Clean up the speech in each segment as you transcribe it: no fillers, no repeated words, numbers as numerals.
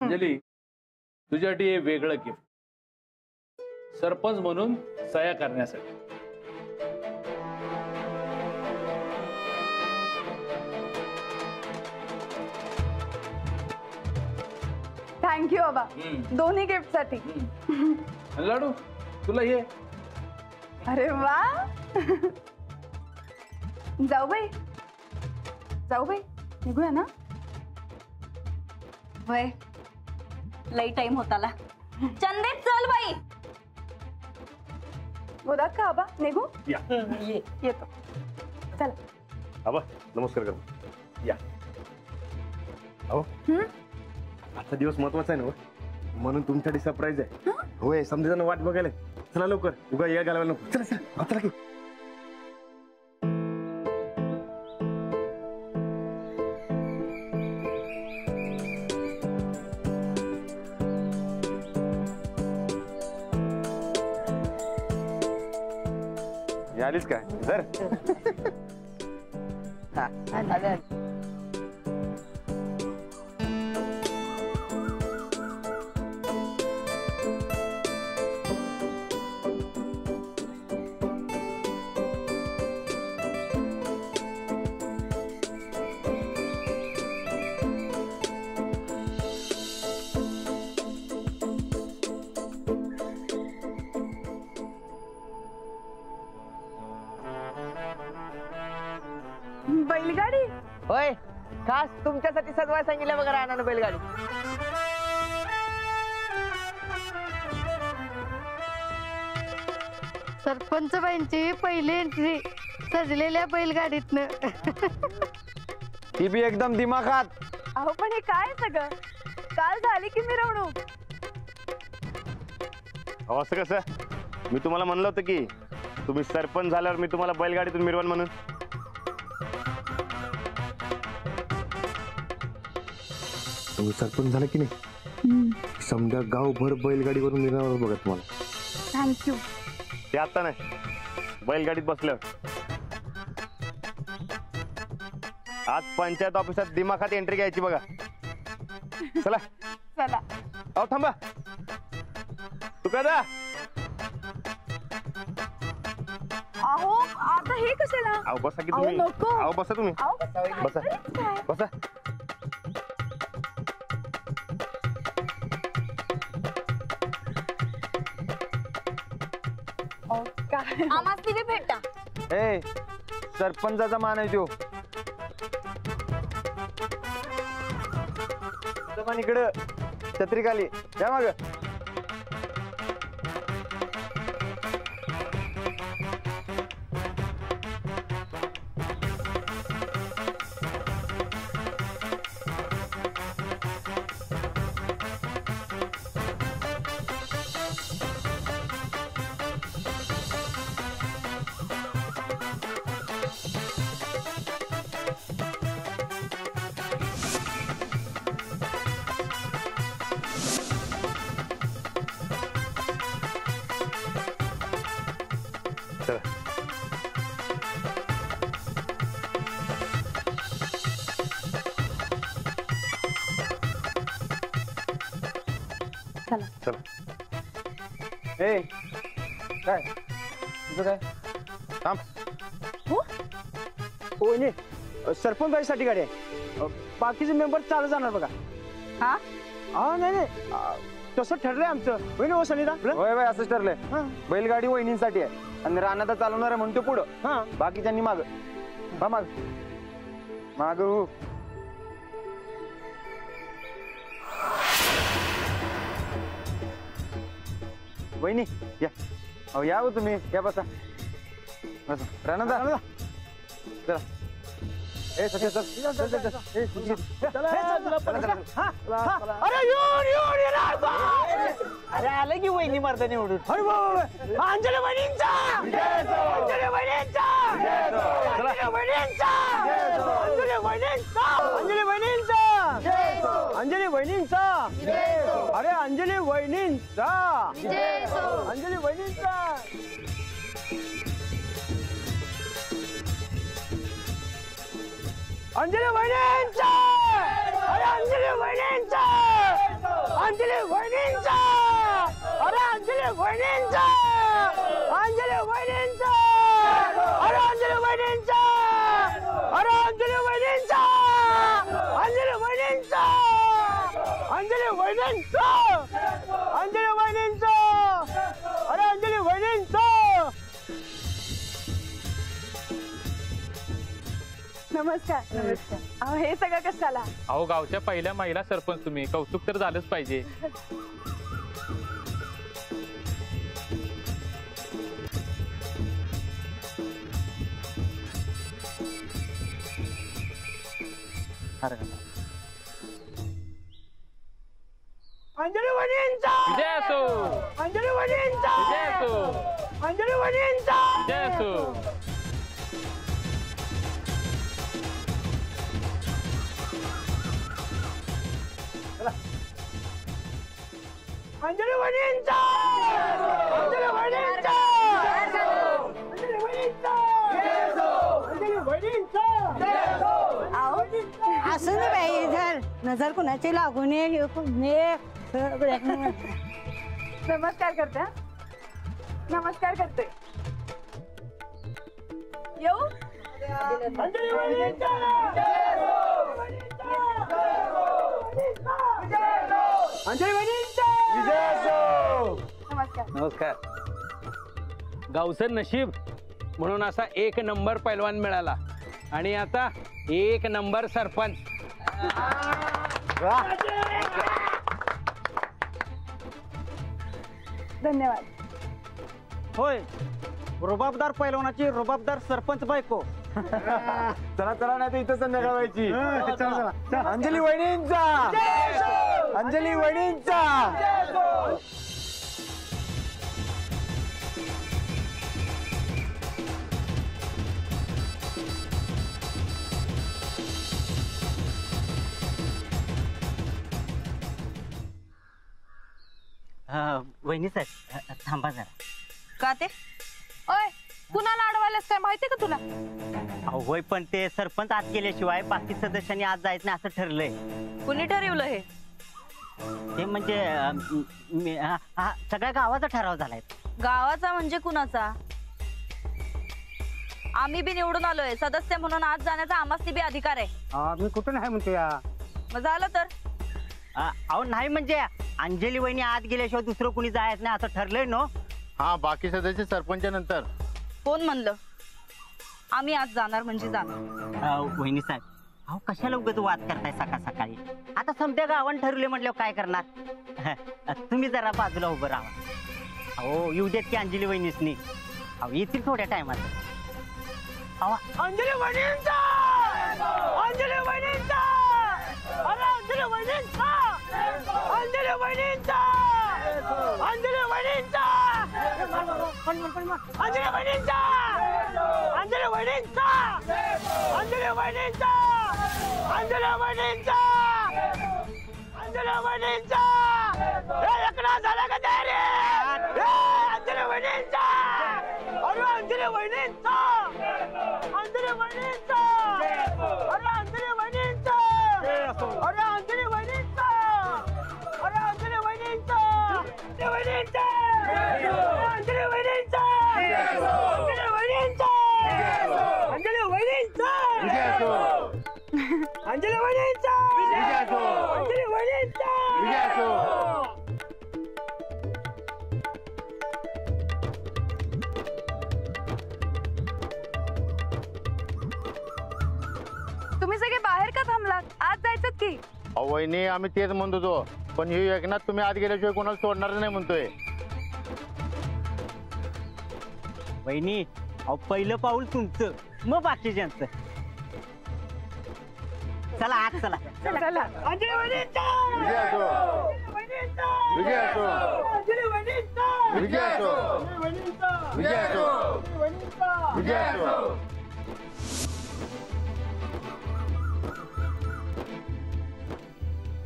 अंजली, तुझ्यासाठी हे वेगळं गिफ्ट, सरपंच म्हणून सह्या करण्यासाठी. थँक्यू बाबा, दोन्ही गिफ्ट साठी. लाडू तुला ये. अरे वा. जाऊ बाई, जाऊ बाई, निघूया ना. वय लई टाइम होताला. चंदे चल बाई. बोला का आबा, निघू. या. येतो. चला. आबा नमस्कार करा. या. अहो आजचा दिवस महत्वाचा आहे ना, म्हणून तुमच्यासाठी सरप्राईज आहे. होय, समजेजण वाट बघायला. चला लवकर, उगा या घालवायला नको. चला चला चला की. आलीच काय सर. बैलगाडी. होय, खास तुमच्यासाठी सजवाय सांगितलं बघा रानानं बैलगाडी. सरपंच बाईंची पहिली एंट्री सजलेल्या बैलगाडीतनं. ती बी एकदम दिमाखात. अहो पण हे काय सगळं, काल झाली की मिरवणूक. असं कसं? मी तुम्हाला म्हणलं होतं की तुम्ही सरपंच झाल्यावर मी तुम्हाला बैलगाडीतून मिरवण म्हणून. तुम्ही सरपंच झाला की नाही, समजा गावभर बैलगाडीवरून मिरवणार बघा तुम्हाला. थँक्यू. ते आता नाही, बैलगाडीत बसल्यावर. आज पंचायत ऑफिसात दिमाखात एंट्री घ्यायची बघा. चला चला. अहो थांबा, तू कदा. अहो आता हे कशाला. अहो बसा की अहो, तुम्ही. नको. अहो बसा तुम्ही. अहो, बसा बसा. अहो, काय. आम्हाच तिथे भेटा. ए सरपंचाचा मान आहे तो. जमान इकडं छत्री खाली या माग. चला. चला. ए काय तुझं काय थांब. हो नाही, सरपंच बाईसाठी गाडी आहे. बाकीचे मेंबर चालत जाणार बघा. हा हा नाही नाही, तसं ठरलंय आमचं. होय ना हो सनीदा. होय बाय, असंच ठरलंय. बैलगाडी वहिनींसाठी आहे आणि रानात चालवणार आहे म्हणतो पुढं. हा, बाकीच्यांनी माग. हा माग माग. वहिनी या. अहो या हो तुम्ही, या बसा. राणा चला. ए सत्य चल. अरे आलं की वहिनी मारता निवडून. अंजली वहिनींचा, अंजली वहिनींचा, अंजली वहिनींचा, अंजली वहिनींचा, अंजली वहिनींचा, अंजली वहिनींचा. अरे अंजली वहिनींचा, अंजली वहिनींचा. अंजली वहिनींचा, अरे अंजली वहिनींचा, अंजली वहिनींचा, अरे अंजली वहिनींचा, अंजली वहिनींचा, अरे अंजली वहिनींचा, अरे अंजली वहिनींचा, अंजली वहिनींचा, अंजली वहिनींचा, अंजली वहिनींचा, अरे अंजली वहिनींचा. नमस्कार. नमस्कार. अहो हे सगळं कशाला? अहो गावच्या पहिल्या महिला सरपंच तुम्ही, कौतुक तर झालंच पाहिजे. अंजली वहिनींचा, विजय असो, अंजली वहिनींचा, विजय असो, अंजली वहिनींचा, विजय असो. अंजली वहिनींचा, अंजली वहिनींचा, अंजली वहिनींचा, अंजली वहिनींचा. असं ना बाई, इधर नजर कुणाची लागू नये. नमस्कार करते. नमस्कार करते. येऊ? अंजली वहिनींचा, अंजली वहिनींचा, विजय असो. नमस्कार. नमस्कार. गावचं नशीब म्हणून असा 1 नंबर पैलवान मिळाला आणि आता 1 नंबर सरपंच. धन्यवाद. होय, रुबाबदार पैलवानाची रुबाबदार सरपंच बायको. चला चला, नाही तर इथं संध्याकाळ व्हायची. अंजली वहिनींचा, अंजली वहिनींचा. वहिनी सर थांबा जरा. का ते? ओय, कुणाला अडवायलास काय माहिती का तुला? अहो होय, पण ते सरपंच आत गेल्याशिवाय बाकी सदस्यांनी आज जायचं नाही असं ठरलंय. कुणी ठरवलं हे? ते म्हणजे सगळ्या गावाचा ठराव झालाय. गावाचा म्हणजे कुणाचा? आम्ही बी निवडून आलोय सदस्य म्हणून आज जाण्याचा आम्हाला बी अधिकार आहे. मी कुठं नाही म्हणतो या. मग झालं तर अहो नाही म्हणजे अंजली वहिनी आत गेल्याशिवाय दुसरं कुणी जायचं नाही असं ठरलंय नो. हा, बाकी सदस्य सरपंच नंतर. कोण म्हणलं? आम्ही आज जाणार म्हणजे जाणार. वहिनी साहेब, अहो कशाला उगाच वाद करताय सकाळ सकाळी? आता समजा गावान ठरले म्हटल्यावर काय करणार? तुम्ही जरा बाजूला उभं राहा. अहो येऊ देत की अंजली वहिनीसनी. अहो येतील थोड्या टायमात. अंजली वहिनींचा, अंजली वहिनींचा, अरे अंजली वहिनींचा, अंजली वहिनींचा, अंजली वहिनींचा, अंजली वहिनींचा, अंजली वहिनींचा, अंजली वहिनींचा, अंजली वहिनींचा, अंजली वहिनींचा. एकनाथ झाला का तयारी? अंजली वहिनींचा, अरे अंजली वहिनींचा, अंजली वहिनींचा, अरे अंजली वहिनींचा, अरे अंजली वहिनींचा, अरे अंजली वहिनींचा, अंजली वहिनींचा, अंजली वहिनींचा, अंजली वहिनींचा, अंजली वहिनींचा, अंजली वहिनींचा, अंजली वहिनींचा. तुम्ही सगळे बाहेर का थांबलात? आज जायचं की? वहिनी, आम्ही तेच म्हणत होतो, पण हे एकनाथ तुम्ही आत गेल्याशिवाय कोणाला सोडणार नाही म्हणतोय. वहिनी, अहो पहिलं पाऊल तुमचं, मग बाकीच्यांचं. चला आत चला. चला. अंजली वहिनींचा, विजय असो, विजय असो, अंजली वहिनींचा, विजय असो, विजय असो, विजय असो.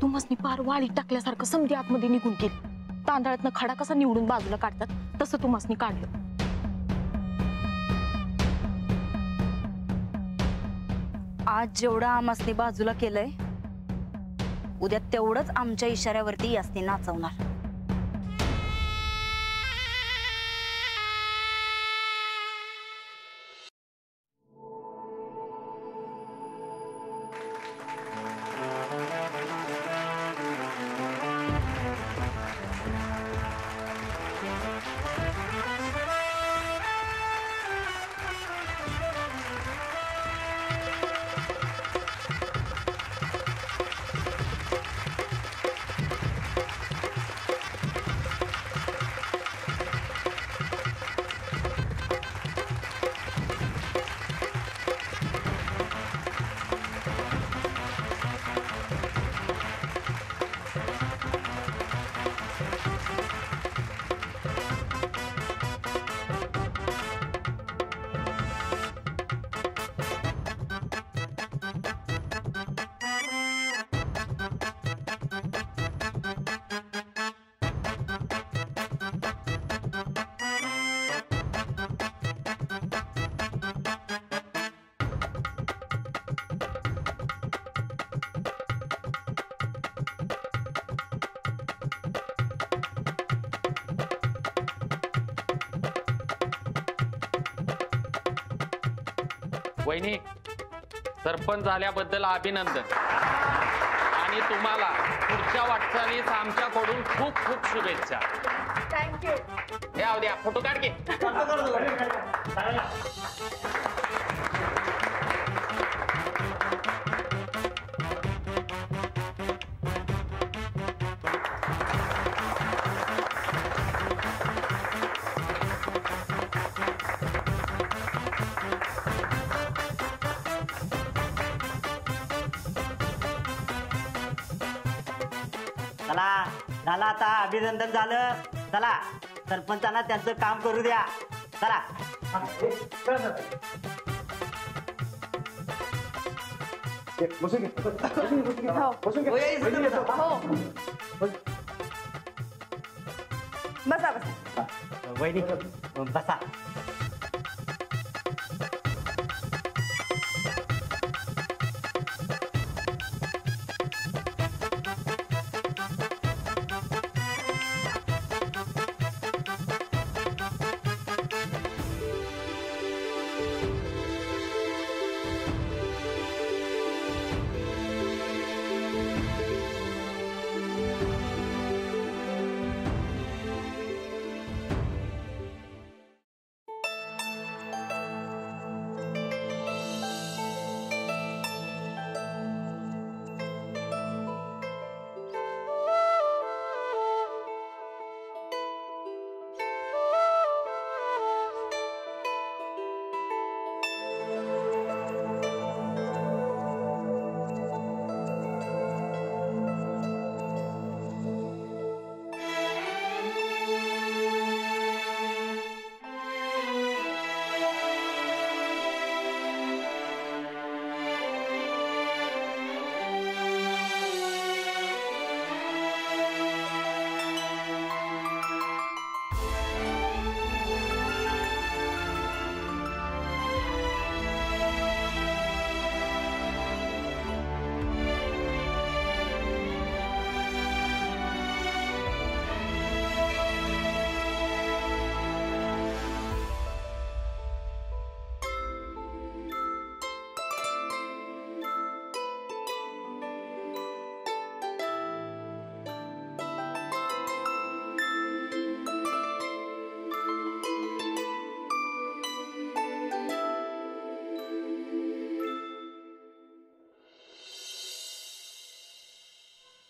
तू मसनी पार वाळी टाकल्यासारखं समधी आतमध्ये निघून गेली. तांदळातनं खडा कसा निवडून बाजूला काढतात तसं तू मसनी काढलं. आज जेवढं आमासनी बाजूला केलंय, उद्या तेवढंच आमच्या इशाऱ्यावरती यासनी नाचवणार. वहिनी, सरपंच झाल्याबद्दल अभिनंदन आणि तुम्हाला पुढच्या वाटचालीस आमच्याकडून खूप खूप शुभेच्छा. थँक्यू. द्या द्या फोटो काढ की. चला झालं आता अभिनंदन झालं. चला सरपंचांना त्यांचं काम करू द्या. चला बसून घे. बसून घे. हो. बसा बसा. वहिनी बसा.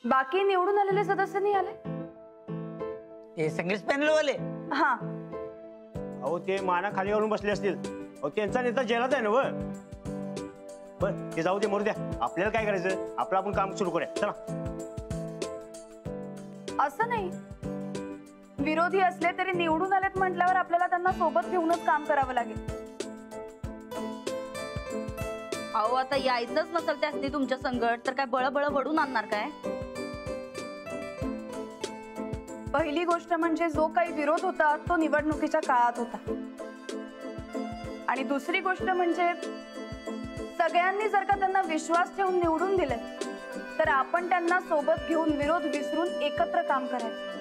बाकी निवडून आलेले सदस्य नाही आले. हे सगळेच पॅनल वाले. हा. अहो ते माना खाली घालून बसले असतील. अहो त्यांचा नेता जेलात आहे ना. बर ते जाऊ दे, मरू द्या. आपल्याला काय करायचं, आपलं आपण काम सुरू करूया. चला. असं नाही, विरोधी असले तरी निवडून आलेत म्हटल्यावर आपल्याला त्यांना सोबत घेऊनच काम करावं लागेल. अहो आता यायचंच नसेल त्यासनी तुमच्या संकट तर काय बळबळ वडून आणणार काय. पहिली गोष्ट म्हणजे जो काही विरोध होता तो निवडणुकीच्या काळात होता. आणि दुसरी गोष्ट म्हणजे सगळ्यांनी जर का त्यांना विश्वास ठेवून निवडून दिले तर आपण त्यांना सोबत घेऊन विरोध विसरून एकत्र काम करायचं.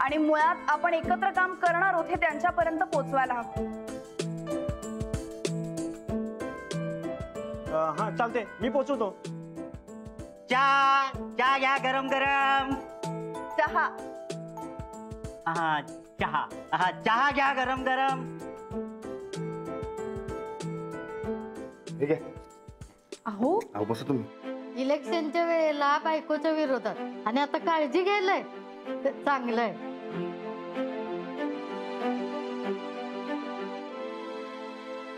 आणि मुळात आपण एकत्र काम करणार आहोत हे त्यांच्यापर्यंत पोहोचवायला हवं. हा चालते, मी पोचवतो. चहा घ्या गरम गरम. चहा. हा चहा घ्या गरम गरम. ठीक आहे. अहो अहो बसा तुम्ही. इलेक्शनच्या वेळेला बायकोच्या विरोधात आणि आता काळजी घ्यायलाय ते चांगलं आहे.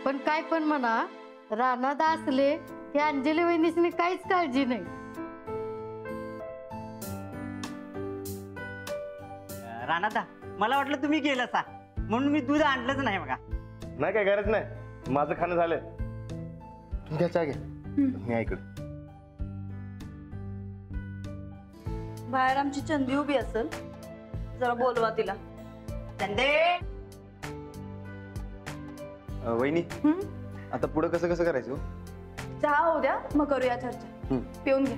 पण काय पण म्हणा, रानात असले की अंजली वहिनीसनी काहीच काळजी नाही. राणादा, मला वाटलं तुम्ही गेलं सा म्हणून मी दूध आणलंच नाही बघा. नाही काय गरज नाही, माझं खाणं झालंय. तुम्ही घ्या चहा घ्या, मी ऐकलं. बाहेर आमची चंदी उभी असेल, जरा बोलवा तिला. चंदे. वहिनी, आता पुढे कसं कसं करायचं? चहा होऊ द्या, मग करूया चर्चा. पिऊन घ्या.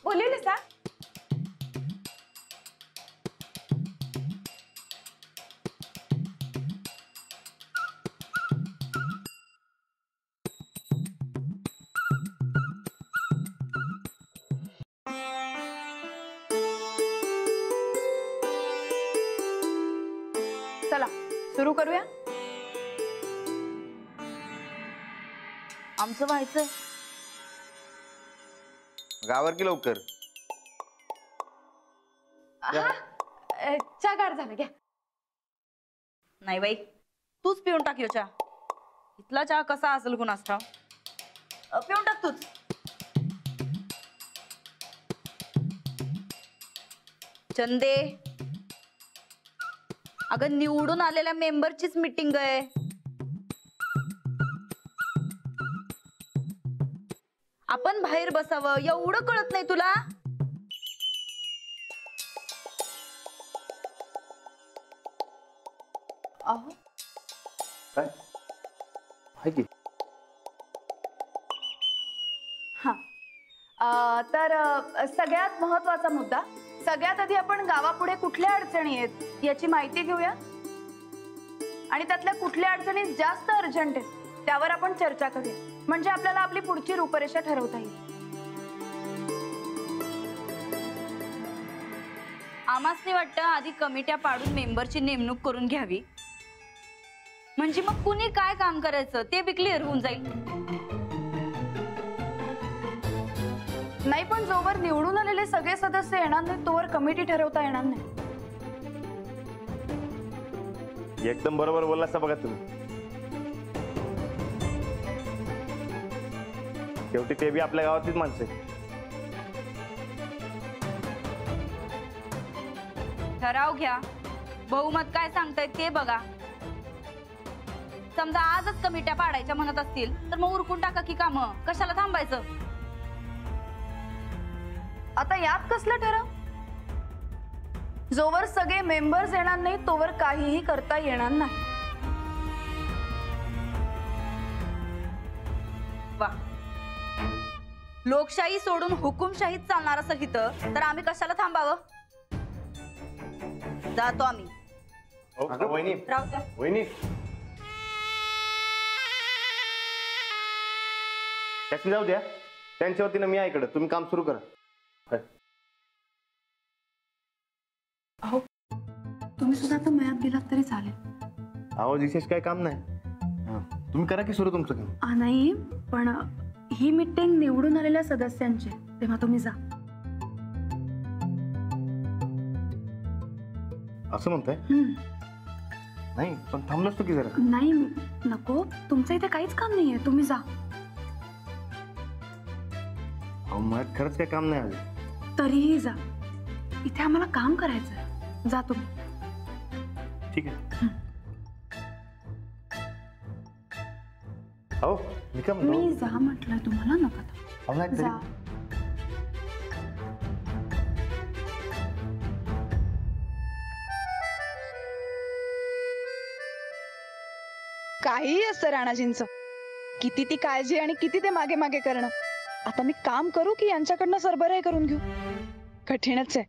बोलले सा. चला सुरू करूया. आमचं व्हायचंय. गावर की लवकर. चहा गार झाला घ्या. नाही बाई, तूच पिऊन टाक ह्यो चहा. इथला चहा कसा असेल कुणास ठाव. पिऊन टाक तूच. चंदे, अगं निवडून आलेल्या मेंबरचीच मीटिंग आहे. आपण बाहेर बसावं एवढं कळत नाही तुला? अहो काय आहे की? हा तर सगळ्यात महत्वाचा मुद्दा, सगळ्यात आधी आपण गावापुढे कुठल्या अडचणी आहेत याची माहिती घेऊया आणि त्यातल्या कुठल्या अडचणी जास्त अर्जंट आहेत त्यावर आपण चर्चा करूया. म्हणजे आपल्याला आपली पुढची रूपरेषा ठरवता येईल. आम्हासनी वाटतं आधी कमिट्या पाडून मेंबरची नेमणूक करून घ्यावी, म्हणजे मग कुणी काय काम करायचं ते बी क्लिअर होऊन जाईल. नाही पण जोवर निवडून आलेले सगळे सदस्य येणार नाही तोवर कमिटी ठरवता येणार नाही. एकदम बरोबर बोललासा बघा तुम्ही. शेवटी ते बी आपल्या गावातलीच माणसं आहेत. ठराव घ्या, बहुमत काय सांगतायत ते बघा. समजा आजच कमिट्या पाडायच्या म्हणत असतील तर मग उरकून टाका की काम, कशाला थांबायचं. आता यात कसलं ठराव? जोवर सगळे मेंबर्स येणार नाही तोवर काहीही करता येणार नाही. वा, लोकशाही सोडून हुकुमशाहीत चालणार असेल इथं तर आम्ही कशाला थांबावं. जातो आम्ही. वहिनी राहू द्या. वहिनी त्याची जाऊ द्या, त्यांच्या वतीनं मी ऐकलं. तुम्ही काम सुरू करा. अहो तुम्ही सुद्धा आता मयात गेलात तरी चालेल. अहो विशेष काय काम नाही, तुम्ही करा की सुरू तुमचं काम. नाही पण ही मीटिंग निवडून आलेल्या सदस्यांची, तेव्हा तुम्ही जा. असं म्हणताय? नाही पण थांबलोच तू की जरा. नाही नको, तुमचं इथे काहीच काम नाहीये, तुम्ही जा. अहो मला खरंच काय काम नाही आलं. तरीही जा, इथे आम्हाला काम करायचंय. जा तुम्ही. ठीक आहे. हो मी काय म्हणतो, मी जा म्हटलंय तुम्हाला, नका अहो, नाही तरी- जा. काहीही असतं राणाजींचं. किती ती काळजी आणि किती ते मागे मागे करणं. आता मी काम करू की यांच्याकडनं सरबराही करून घेऊ? कठीणच आहे.